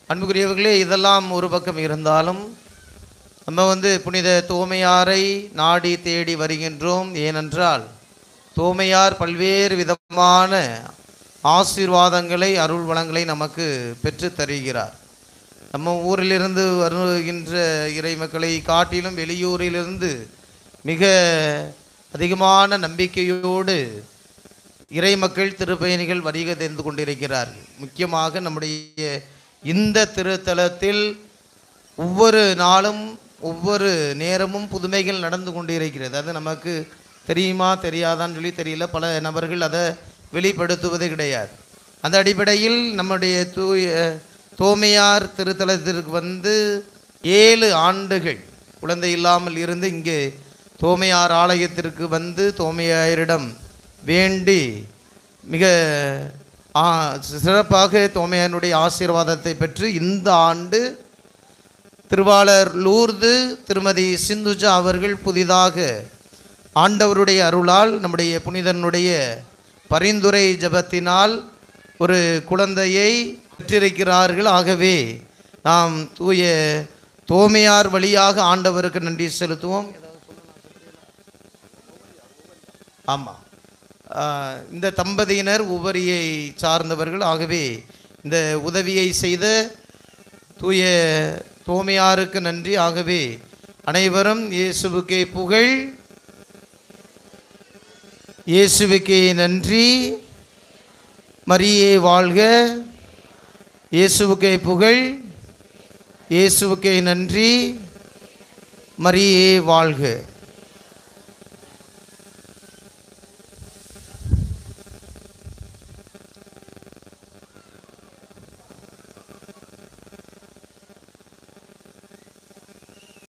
அன்புக்குரியவர்களே, இதெல்லாம் ஒரு பக்கம் இருந்தாலும் நம்ம புனித தோமையாரை நாடி தேடி வருகின்றோம். ஏனென்றால் தோமையார் பல்வேறு விதமான ஆசீர்வாதங்களை, அருள் வளங்களை நமக்கு பெற்று தருகிறார். நம்ம ஊரிலிருந்து வருகின்ற இறை மக்களை காட்டிலும் வெளியூரிலிருந்து மிக அதிகமான நம்பிக்கையோடு இறை மக்கள் திருப்பயணிகள் வருகை தெரிந்து கொண்டிருக்கிறார்கள். முக்கியமாக நம்முடைய இந்த திருத்தலத்தில் ஒவ்வொரு நாளும் ஒவ்வொரு நேரமும் புதுமைகள் நடந்து கொண்டிருக்கிறது. அது நமக்கு தெரியுமா தெரியாதான்னு சொல்லி தெரியல. பல நபர்கள் அதை வெளிப்படுத்துவது கிடையாது. அந்த அடிப்படையில் நம்முடைய தோமையார் திருத்தலத்திற்கு 7 ஆண்டுகள் குழந்தை இல்லாமல் இருந்து இங்கே தோமையார் ஆலயத்திற்கு தோமையாரிடம் வேண்டி மிக சிறப்பாக தோமையாருடைய ஆசீர்வாதத்தை பெற்று இந்த ஆண்டு திருவாளர் லூர்து திருமதி சிந்துஜா அவர்கள் புதிதாக ஆண்டவருடைய அருளால் நம்முடைய புனிதனுடைய பரிந்துரை ஜபத்தினால் ஒரு குழந்தையை பெற்றிருக்கிறார்கள். ஆகவே நாம் தூய தோமையார் வழியாக ஆண்டவருக்கு நன்றி செலுத்துவோம். ஆமாம், இந்த தம்பதியினர் உபரியை சார்ந்தவர்கள். ஆகவே இந்த உதவியை செய்த தூய தோமையாருக்கு நன்றி. ஆகவே அனைவரும் இயேசுவுக்கே புகழ், இயேசுவுக்கே நன்றி, மரியே வாழ்க, இயேசுவுக்கே புகழ், இயேசுவுக்கே நன்றி, மரியே வாழ்க.